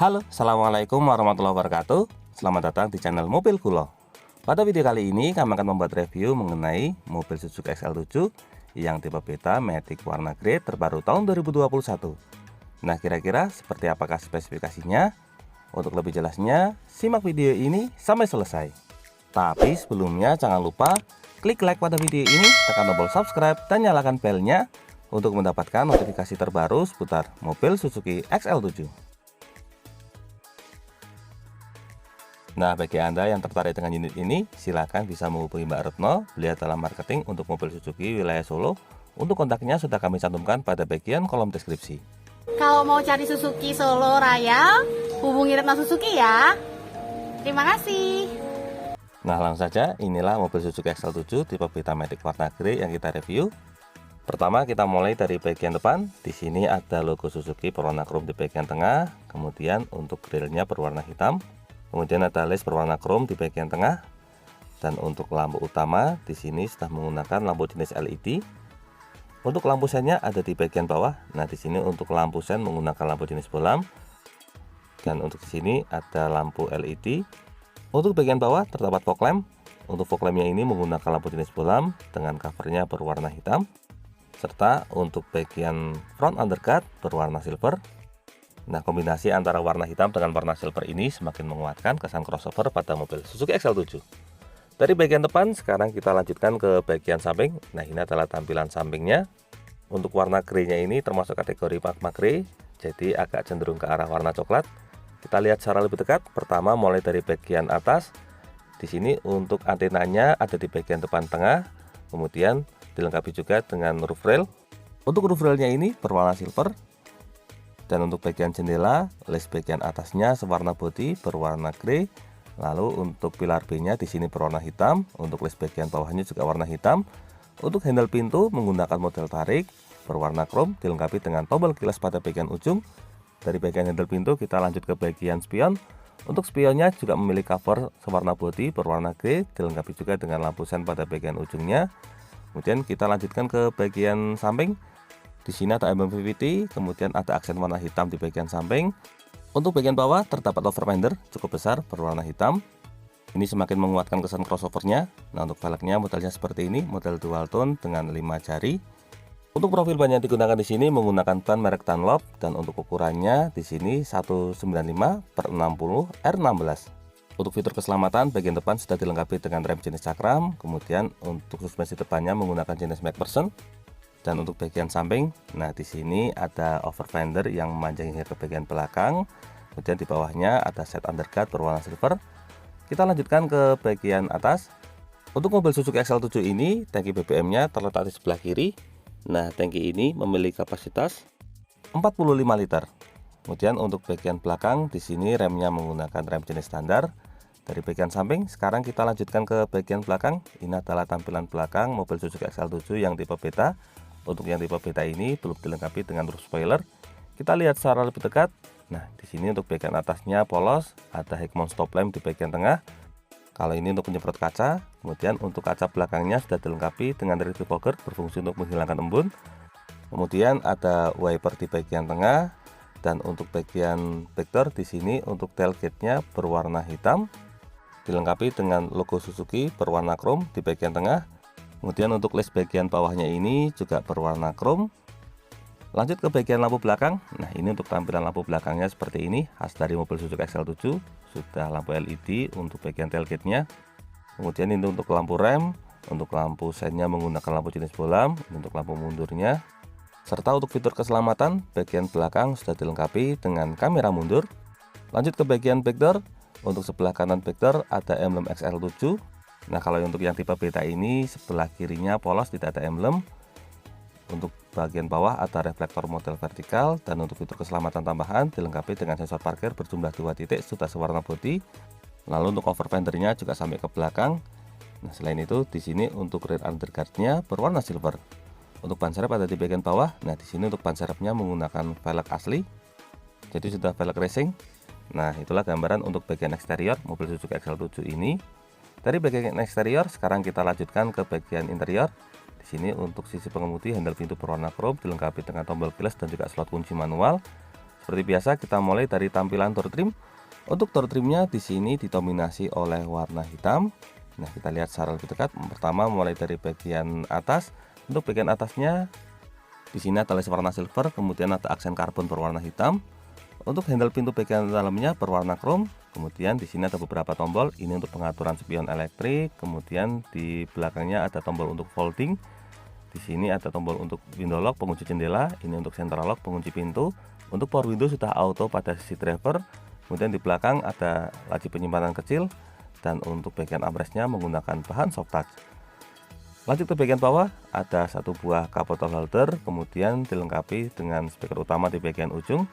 Halo, Assalamualaikum warahmatullahi wabarakatuh. Selamat datang di channel Mobil Kulo. Pada video kali ini kami akan membuat review mengenai mobil Suzuki XL7 yang tipe beta Matic warna grey terbaru tahun 2021. Nah, kira-kira seperti apakah spesifikasinya? Untuk lebih jelasnya, simak video ini sampai selesai. Tapi sebelumnya jangan lupa klik like pada video ini, tekan tombol subscribe dan nyalakan belnya untuk mendapatkan notifikasi terbaru seputar mobil Suzuki XL7. Nah, bagi Anda yang tertarik dengan unit ini, silakan bisa menghubungi Mbak Retno, beliau adalah marketing untuk mobil Suzuki wilayah Solo. Untuk kontaknya sudah kami cantumkan pada bagian kolom deskripsi. Kalau mau cari Suzuki Solo Raya, hubungi Retno Suzuki ya. Terima kasih. Nah, langsung saja, inilah mobil Suzuki XL7 tipe beta Matic warna grey yang kita review. Pertama, kita mulai dari bagian depan. Di sini ada logo Suzuki berwarna krom di bagian tengah, kemudian untuk grillnya berwarna hitam. Kemudian ada list berwarna krom di bagian tengah, dan untuk lampu utama di sini sudah menggunakan lampu jenis LED. Untuk lampu sennya ada di bagian bawah. Nah, di sini untuk lampu sen menggunakan lampu jenis bolam, dan untuk di sini ada lampu LED. Untuk bagian bawah terdapat fog lamp. Untuk fog lampnya ini menggunakan lampu jenis bolam dengan covernya berwarna hitam, serta untuk bagian front undercut berwarna silver. Nah, kombinasi antara warna hitam dengan warna silver ini semakin menguatkan kesan crossover pada mobil Suzuki XL7. Dari bagian depan, sekarang kita lanjutkan ke bagian samping. Nah, ini adalah tampilan sampingnya. Untuk warna grey-nya ini termasuk kategori magma grey, jadi agak cenderung ke arah warna coklat. Kita lihat secara lebih dekat. Pertama, mulai dari bagian atas. Di sini untuk antenanya ada di bagian depan tengah, kemudian dilengkapi juga dengan roof rail. Untuk roof railnya ini berwarna silver. Dan untuk bagian jendela, list bagian atasnya sewarna bodi berwarna grey. Lalu untuk pilar B-nya di sini berwarna hitam. Untuk list bagian bawahnya juga warna hitam. Untuk handle pintu menggunakan model tarik berwarna krom, dilengkapi dengan tombol kilas pada bagian ujung. Dari bagian handle pintu kita lanjut ke bagian spion. Untuk spionnya juga memiliki cover sewarna bodi berwarna grey, dilengkapi juga dengan lampu sen pada bagian ujungnya. Kemudian kita lanjutkan ke bagian samping. Di sini ada emblem VVT, kemudian ada aksen warna hitam di bagian samping. Untuk bagian bawah terdapat over fender cukup besar berwarna hitam. Ini semakin menguatkan kesan crossovernya. Nah, untuk velgnya modelnya seperti ini, model dual tone dengan 5 jari. Untuk profil ban yang digunakan di sini menggunakan ban merek Dunlop, dan untuk ukurannya di sini 195/60 R16. Untuk fitur keselamatan, bagian depan sudah dilengkapi dengan rem jenis cakram, kemudian untuk suspensi depannya menggunakan jenis MacPherson. Dan untuk bagian samping, nah di sini ada over fender yang memanjang hingga ke bagian belakang. Kemudian di bawahnya ada set undercut berwarna silver. Kita lanjutkan ke bagian atas. Untuk mobil Suzuki XL7 ini, tangki BBM-nya terletak di sebelah kiri. Nah, tangki ini memiliki kapasitas 45 liter. Kemudian untuk bagian belakang, di sini remnya menggunakan rem jenis standar. Dari bagian samping, sekarang kita lanjutkan ke bagian belakang. Ini adalah tampilan belakang mobil Suzuki XL7 yang tipe beta. Untuk yang tipe beta ini belum dilengkapi dengan roof spoiler. Kita lihat secara lebih dekat. Nah, di sini untuk bagian atasnya polos, ada high mount stop lamp di bagian tengah. Kalau ini untuk penyemprot kaca. Kemudian untuk kaca belakangnya sudah dilengkapi dengan rear defogger berfungsi untuk menghilangkan embun. Kemudian ada wiper di bagian tengah, dan untuk bagian backdoor di sini untuk tailgate-nya berwarna hitam, dilengkapi dengan logo Suzuki berwarna krom di bagian tengah. Kemudian untuk list bagian bawahnya ini juga berwarna krom. Lanjut ke bagian lampu belakang. Nah, ini untuk tampilan lampu belakangnya seperti ini, khas dari mobil Suzuki XL7. Sudah lampu LED untuk bagian tailgate-nya. Kemudian ini untuk lampu rem, untuk lampu sennya menggunakan lampu jenis bolam, ini untuk lampu mundurnya. Serta untuk fitur keselamatan, bagian belakang sudah dilengkapi dengan kamera mundur. Lanjut ke bagian backdoor. Untuk sebelah kanan backdoor ada emblem XL7. Nah, kalau untuk yang tipe beta ini sebelah kirinya polos, tidak ada emblem. Untuk bagian bawah ada reflektor model vertikal, dan untuk fitur keselamatan tambahan dilengkapi dengan sensor parkir berjumlah 2 titik sudah sewarna bodi. Lalu untuk over fendernya juga sampai ke belakang. Nah, selain itu di sini untuk rear underguard-nya berwarna silver. Untuk ban serep ada di bagian bawah. Nah, di sini untuk ban serepnya menggunakan velg asli. Jadi sudah velg racing. Nah, itulah gambaran untuk bagian eksterior mobil Suzuki XL7 ini. Dari bagian eksterior, sekarang kita lanjutkan ke bagian interior. Di sini untuk sisi pengemudi, handle pintu berwarna krom dilengkapi dengan tombol keyless dan juga slot kunci manual. Seperti biasa kita mulai dari tampilan door trim. Untuk door trimnya di sini didominasi oleh warna hitam. Nah, kita lihat secara lebih dekat. Pertama mulai dari bagian atas. Untuk bagian atasnya di sini ada les warna silver, kemudian ada aksen karbon berwarna hitam. Untuk handle pintu bagian dalamnya berwarna chrome. Kemudian di sini ada beberapa tombol. Ini untuk pengaturan spion elektrik. Kemudian di belakangnya ada tombol untuk folding. Di sini ada tombol untuk window lock, pengunci jendela. Ini untuk central lock, pengunci pintu. Untuk power window sudah auto pada sisi driver. Kemudian di belakang ada laci penyimpanan kecil. Dan untuk bagian armrestnya menggunakan bahan soft touch. Lanjut ke bagian bawah, ada satu buah cup bottle holder. Kemudian dilengkapi dengan speaker utama di bagian ujung.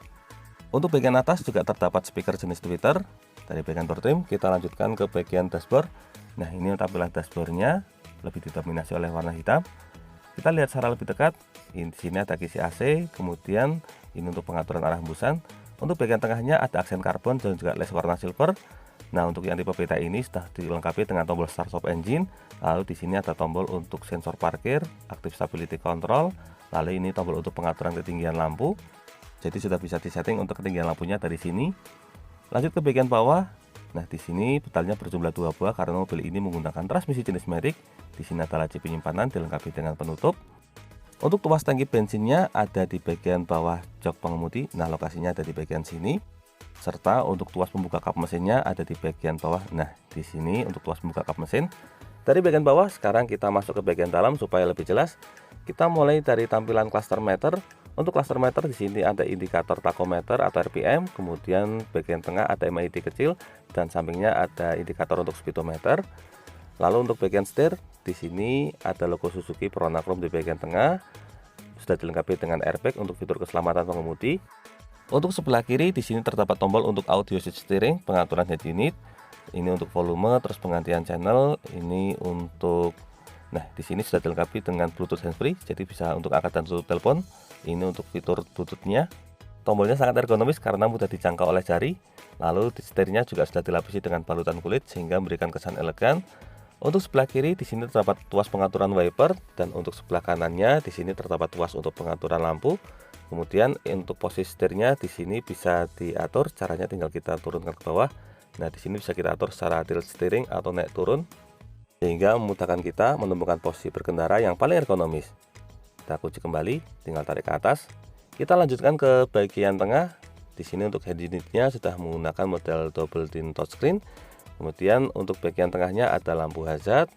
Untuk bagian atas juga terdapat speaker jenis tweeter. Dari bagian door trim kita lanjutkan ke bagian dashboard. Nah, ini tampilan dashboardnya lebih didominasi oleh warna hitam. Kita lihat secara lebih dekat. Di sini ada kisi AC, kemudian ini untuk pengaturan arah hembusan. Untuk bagian tengahnya ada aksen karbon dan juga les warna silver. Nah, untuk yang tipe beta ini sudah dilengkapi dengan tombol start stop engine. Lalu di sini ada tombol untuk sensor parkir, active stability control. Lalu ini tombol untuk pengaturan ketinggian lampu. Jadi sudah bisa disetting untuk ketinggian lampunya dari sini. Lanjut ke bagian bawah. Nah, di sini pedalnya berjumlah 2 buah karena mobil ini menggunakan transmisi jenis matic. Di sini ada laci penyimpanan dilengkapi dengan penutup. Untuk tuas tangki bensinnya ada di bagian bawah jok pengemudi. Nah, lokasinya ada di bagian sini. Serta untuk tuas pembuka kap mesinnya ada di bagian bawah. Nah, di sini untuk tuas pembuka kap mesin. Dari bagian bawah sekarang kita masuk ke bagian dalam supaya lebih jelas. Kita mulai dari tampilan cluster meter. Untuk cluster meter di sini ada indikator tachometer atau RPM, kemudian bagian tengah ada MID kecil dan sampingnya ada indikator untuk speedometer. Lalu untuk bagian setir di sini ada logo Suzuki berwarna chrome di bagian tengah. Sudah dilengkapi dengan airbag untuk fitur keselamatan pengemudi. Untuk sebelah kiri di sini terdapat tombol untuk audio switch steering, pengaturan head unit. Ini untuk volume, terus penggantian channel. Ini untuk di sini sudah dilengkapi dengan Bluetooth handsfree, jadi bisa untuk angkat dan tutup telepon. Ini untuk fitur Bluetooth-nya. Tombolnya sangat ergonomis karena mudah dijangkau oleh jari. Lalu di setirnya juga sudah dilapisi dengan balutan kulit sehingga memberikan kesan elegan. Untuk sebelah kiri di sini terdapat tuas pengaturan wiper dan untuk sebelah kanannya di sini terdapat tuas untuk pengaturan lampu. Kemudian untuk posisi setirnya di sini bisa diatur, caranya tinggal kita turunkan ke bawah. Nah, di sini bisa kita atur secara tilt steering atau naik turun sehingga memudahkan kita menemukan posisi berkendara yang paling ergonomis. Kita kunci kembali, tinggal tarik ke atas. Kita lanjutkan ke bagian tengah. Di sini untuk head unitnya sudah menggunakan model double din touchscreen. Kemudian untuk bagian tengahnya ada lampu hazard.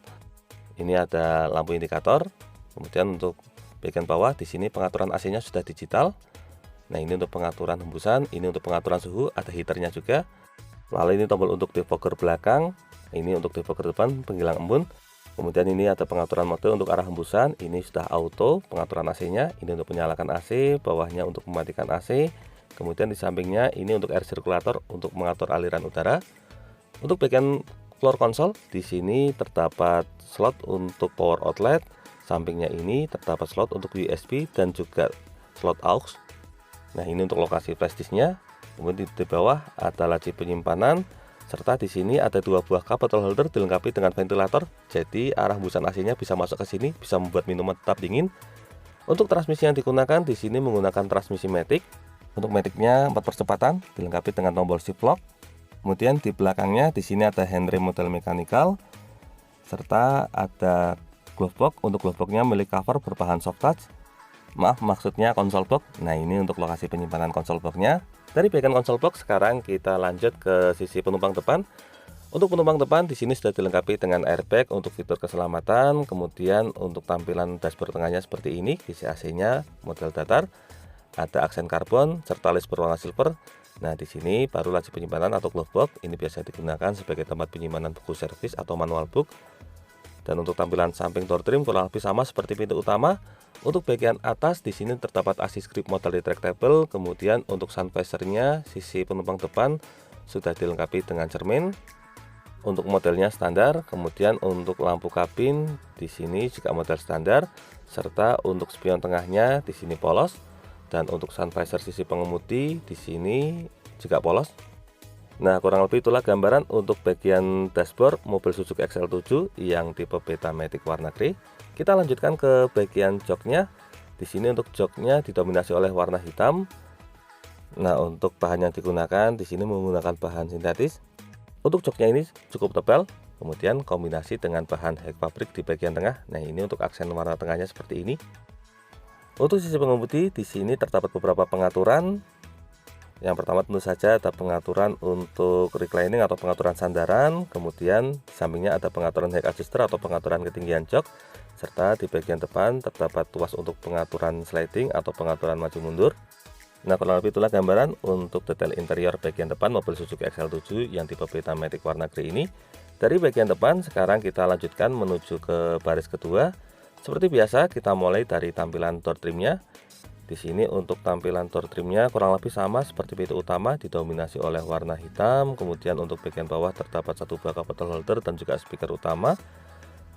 Ini ada lampu indikator. Kemudian untuk bagian bawah di sini pengaturan AC-nya sudah digital. Nah, ini untuk pengaturan hembusan, ini untuk pengaturan suhu, ada heaternya juga. Lalu ini tombol untuk defogger belakang, ini untuk defogger depan, penghilang embun. Kemudian ini ada pengaturan mode untuk arah hembusan, ini sudah auto pengaturan AC-nya, ini untuk menyalakan AC, bawahnya untuk mematikan AC. Kemudian di sampingnya ini untuk air circulator untuk mengatur aliran udara. Untuk bagian floor console di sini terdapat slot untuk power outlet, sampingnya ini terdapat slot untuk USB dan juga slot aux. Nah, ini untuk lokasi flash disknya. Kemudian di bawah ada laci penyimpanan, serta di sini ada 2 buah cup bottle holder dilengkapi dengan ventilator. Jadi arah hembusan AC-nya bisa masuk ke sini, bisa membuat minuman tetap dingin. Untuk transmisi yang digunakan di sini menggunakan transmisi matic. Untuk maticnya 4 percepatan, dilengkapi dengan tombol shift lock. Kemudian di belakangnya di sini ada handrem model mechanical, serta ada glove box. Untuk glove boxnya milik cover berbahan soft touch. Maksudnya console box. Nah, ini untuk lokasi penyimpanan console boxnya. Dari bagian console box sekarang kita lanjut ke sisi penumpang depan. Untuk penumpang depan di sini sudah dilengkapi dengan airbag untuk fitur keselamatan. Kemudian untuk tampilan dashboard tengahnya seperti ini, kisi AC-nya model datar, ada aksen karbon serta list berwarna silver. Nah, di sini baru laci penyimpanan atau glove box. Ini biasa digunakan sebagai tempat penyimpanan buku servis atau manual book. Dan untuk tampilan samping door trim kurang lebih sama seperti pintu utama. Untuk bagian atas di sini terdapat assist grip model retractable. Kemudian untuk sun visor-nya sisi penumpang depan sudah dilengkapi dengan cermin. Untuk modelnya standar. Kemudian untuk lampu kabin di sini juga model standar. Serta untuk spion tengahnya di sini polos. Dan untuk sun visor sisi pengemudi di sini juga polos. Nah, kurang lebih itulah gambaran untuk bagian dashboard mobil Suzuki XL7 yang tipe beta matic warna grey. Kita lanjutkan ke bagian joknya. Di sini untuk joknya didominasi oleh warna hitam. Nah, untuk bahan yang digunakan di sini menggunakan bahan sintetis. Untuk joknya ini cukup tebal, kemudian kombinasi dengan bahan hek pabrik di bagian tengah. Nah, ini untuk aksen warna tengahnya seperti ini. Untuk sisi pengemudi di sini terdapat beberapa pengaturan. Yang pertama tentu saja ada pengaturan untuk reclining atau pengaturan sandaran, kemudian di sampingnya ada pengaturan height adjuster atau pengaturan ketinggian jok, serta di bagian depan terdapat tuas untuk pengaturan sliding atau pengaturan maju mundur. Nah, kurang lebih itulah gambaran untuk detail interior bagian depan mobil Suzuki XL7 yang tipe Beta Matic warna grey ini. Dari bagian depan sekarang kita lanjutkan menuju ke baris kedua. Seperti biasa kita mulai dari tampilan door trimnya. Di sini untuk tampilan door trimnya kurang lebih sama seperti pintu utama, didominasi oleh warna hitam. Kemudian untuk bagian bawah terdapat satu buah cup holder dan juga speaker utama.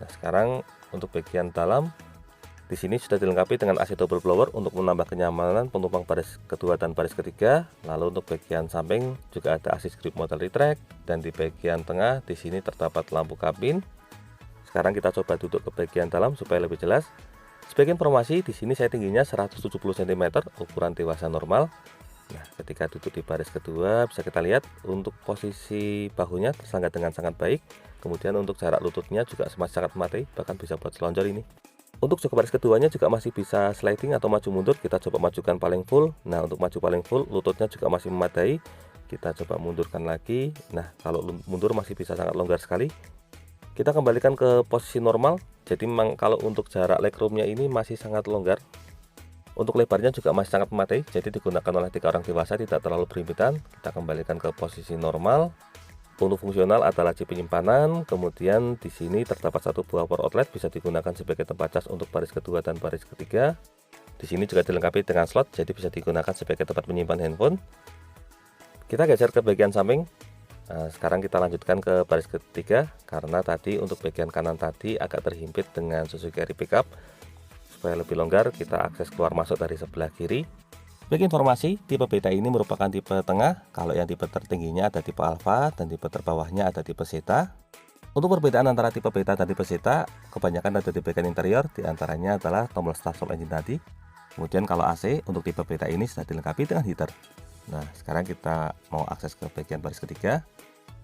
Nah, sekarang untuk bagian dalam di sini sudah dilengkapi dengan AC double blower untuk menambah kenyamanan penumpang baris kedua dan baris ketiga. Lalu untuk bagian samping juga ada assist grip model retract, dan di bagian tengah di sini terdapat lampu kabin. Sekarang kita coba duduk ke bagian dalam supaya lebih jelas. Sebagai informasi, di sini saya tingginya 170 cm, ukuran dewasa normal. Nah, ketika duduk di baris kedua bisa kita lihat untuk posisi bahunya tersanggah dengan sangat baik. Kemudian untuk jarak lututnya juga masih sangat memadai, bahkan bisa buat selonjor ini. Untuk jok baris keduanya juga masih bisa sliding atau maju mundur. Kita coba majukan paling full. Nah, untuk maju paling full lututnya juga masih memadai. Kita coba mundurkan lagi. Nah, kalau mundur masih bisa sangat longgar sekali. Kita kembalikan ke posisi normal. Jadi memang kalau untuk jarak legroomnya ini masih sangat longgar. Untuk lebarnya juga masih sangat memadai, jadi digunakan oleh 3 orang dewasa, tidak terlalu berimpitan. Kita kembalikan ke posisi normal. Untuk fungsional ada laci penyimpanan, kemudian di sini terdapat satu buah power outlet, bisa digunakan sebagai tempat cas untuk baris kedua dan baris ketiga. Di sini juga dilengkapi dengan slot, jadi bisa digunakan sebagai tempat menyimpan handphone. Kita geser ke bagian samping. Nah, sekarang kita lanjutkan ke baris ketiga, karena tadi untuk bagian kanan tadi agak terhimpit dengan Suzuki Carry Pickup. Supaya lebih longgar, kita akses keluar masuk dari sebelah kiri. Sebagai informasi, tipe Beta ini merupakan tipe tengah. Kalau yang tipe tertingginya ada tipe Alpha dan tipe terbawahnya ada tipe Zeta. Untuk perbedaan antara tipe Beta dan tipe Zeta, kebanyakan ada di bagian interior, diantaranya adalah tombol start stop engine tadi. Kemudian kalau AC untuk tipe Beta ini sudah dilengkapi dengan heater. Nah, sekarang kita mau akses ke bagian baris ketiga.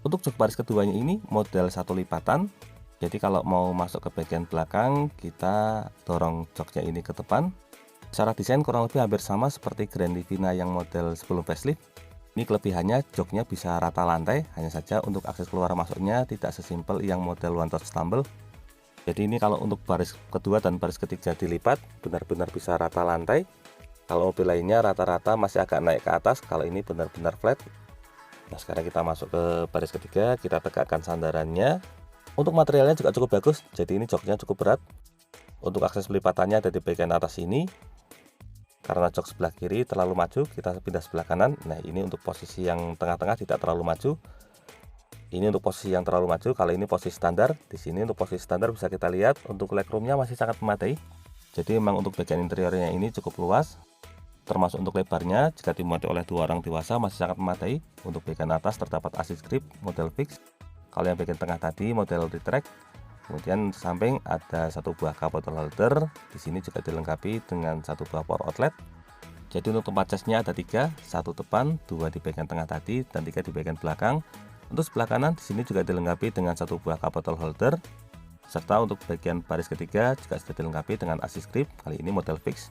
Untuk jok baris keduanya ini model satu lipatan. Jadi kalau mau masuk ke bagian belakang, kita dorong joknya ini ke depan. Secara desain kurang lebih hampir sama seperti Grand Livina yang model sebelum facelift. Ini kelebihannya joknya bisa rata lantai, hanya saja untuk akses keluar masuknya tidak sesimpel yang model one touch tumble. Jadi ini kalau untuk baris kedua dan baris ketiga dilipat, benar-benar bisa rata lantai. Kalau mobil lainnya rata-rata masih agak naik ke atas, kalau ini benar-benar flat. Nah, sekarang kita masuk ke baris ketiga, kita tegakkan sandarannya. Untuk materialnya juga cukup bagus, jadi ini joknya cukup berat. Untuk akses pelipatannya ada di bagian atas ini. Karena jok sebelah kiri terlalu maju, kita pindah sebelah kanan. Nah, ini untuk posisi yang tengah-tengah tidak terlalu maju. Ini untuk posisi yang terlalu maju, kalau ini posisi standar. Di sini untuk posisi standar bisa kita lihat untuk legroomnya masih sangat memadai. Jadi memang untuk bagian interiornya ini cukup luas. Termasuk untuk lebarnya, jika dimuat oleh 2 orang dewasa masih sangat memadai. Untuk bagian atas terdapat assist grip model fix. Kalau yang bagian tengah tadi model retract. Kemudian di samping ada satu buah cup holder. Di sini juga dilengkapi dengan satu buah power outlet. Jadi untuk tempat casnya ada 3, 1 depan, 2 di bagian tengah tadi, dan 3 di bagian belakang. Untuk sebelah kanan di sini juga dilengkapi dengan satu buah cup holder. Serta untuk bagian baris ketiga juga sudah dilengkapi dengan assist grip, kali ini model fix.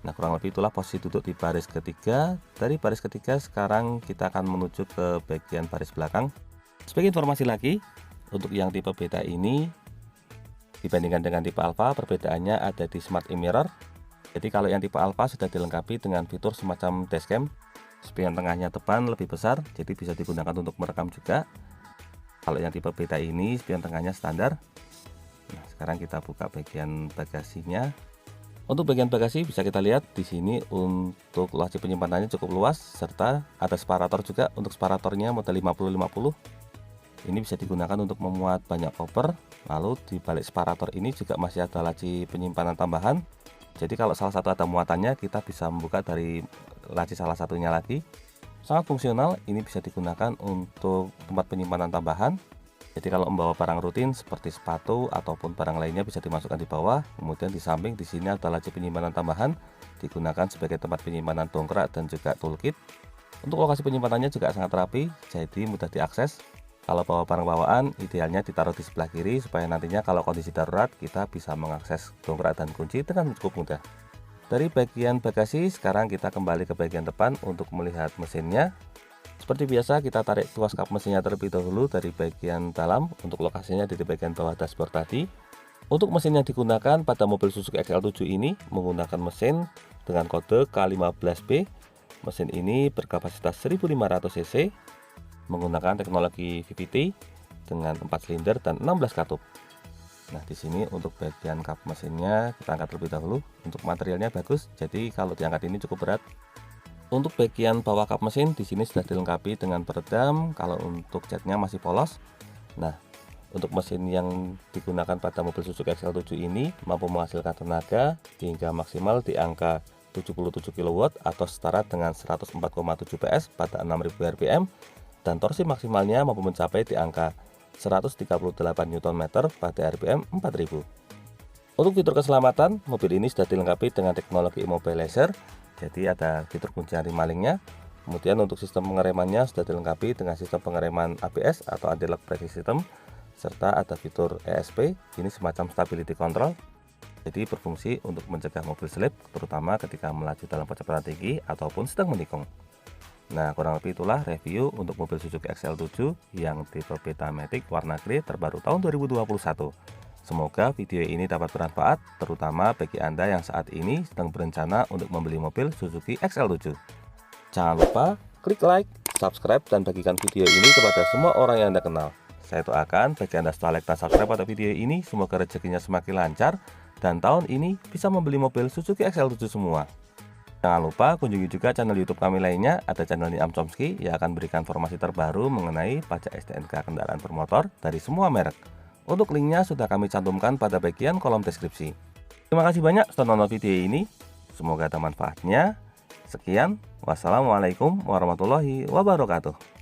Nah, kurang lebih itulah posisi duduk di baris ketiga. Dari baris ketiga sekarang kita akan menuju ke bagian baris belakang. Sebagai informasi lagi, untuk yang tipe Beta ini dibandingkan dengan tipe Alpha, perbedaannya ada di Smart e-mirror. Jadi kalau yang tipe Alpha sudah dilengkapi dengan fitur semacam dashcam. Spion tengahnya depan lebih besar, jadi bisa digunakan untuk merekam juga. Kalau yang tipe Beta ini spion tengahnya standar. Nah, sekarang kita buka bagian bagasinya. Untuk bagian bagasi bisa kita lihat di sini untuk laci penyimpanannya cukup luas, serta ada separator juga. Untuk separatornya model 50-50. Ini bisa digunakan untuk memuat banyak koper. Lalu di balik separator ini juga masih ada laci penyimpanan tambahan. Jadi kalau salah satu ada muatannya, kita bisa membuka dari laci salah satunya lagi. Sangat fungsional, ini bisa digunakan untuk tempat penyimpanan tambahan. Jadi kalau membawa barang rutin seperti sepatu ataupun barang lainnya bisa dimasukkan di bawah. Kemudian di samping di sini ada laci penyimpanan tambahan, digunakan sebagai tempat penyimpanan dongkrak dan juga toolkit. Untuk lokasi penyimpanannya juga sangat rapi, jadi mudah diakses. Kalau bawa barang bawaan, idealnya ditaruh di sebelah kiri supaya nantinya kalau kondisi darurat kita bisa mengakses dongkrak dan kunci dengan cukup mudah. Dari bagian bagasi, sekarang kita kembali ke bagian depan untuk melihat mesinnya. Seperti biasa, kita tarik tuas kap mesinnya terlebih dahulu dari bagian dalam. Untuk lokasinya di bagian bawah dashboard tadi. Untuk mesin yang digunakan pada mobil Suzuki XL7 ini menggunakan mesin dengan kode K15B. Mesin ini berkapasitas 1500 cc, menggunakan teknologi VVT dengan 4 silinder dan 16 katup. Nah, di sini untuk bagian kap mesinnya kita angkat terlebih dahulu. Untuk materialnya bagus, jadi kalau diangkat ini cukup berat. Untuk bagian bawah kap mesin di sini sudah dilengkapi dengan peredam. Kalau untuk catnya masih polos. Nah, untuk mesin yang digunakan pada mobil Suzuki XL7 ini mampu menghasilkan tenaga hingga maksimal di angka 77 kW atau setara dengan 104,7 PS pada 6000 rpm, dan torsi maksimalnya mampu mencapai di angka 138 Nm pada rpm 4000. Untuk fitur keselamatan, mobil ini sudah dilengkapi dengan teknologi immobilizer. Jadi ada fitur kuncian rem malingnya. Kemudian untuk sistem pengeremannya sudah dilengkapi dengan sistem pengereman ABS atau anti-lock braking system, serta ada fitur ESP, ini semacam stability control. Jadi berfungsi untuk mencegah mobil slip, terutama ketika melaju dalam kecepatan tinggi ataupun sedang menikung. Nah, kurang lebih itulah review untuk mobil Suzuki XL7 yang tipe Betamatic warna grey terbaru tahun 2021. Semoga video ini dapat bermanfaat, terutama bagi Anda yang saat ini sedang berencana untuk membeli mobil Suzuki XL7. Jangan lupa klik like, subscribe, dan bagikan video ini kepada semua orang yang Anda kenal. Saya doakan bagi Anda setelah like dan subscribe pada video ini, semoga rezekinya semakin lancar, dan tahun ini bisa membeli mobil Suzuki XL7 semua. Jangan lupa kunjungi juga channel YouTube kami lainnya, ada channel Niam Chomsky yang akan berikan informasi terbaru mengenai pajak STNK kendaraan bermotor dari semua merek. Untuk linknya sudah kami cantumkan pada bagian kolom deskripsi. Terima kasih banyak sudah nonton video ini. Semoga ada manfaatnya. Sekian, wassalamualaikum warahmatullahi wabarakatuh.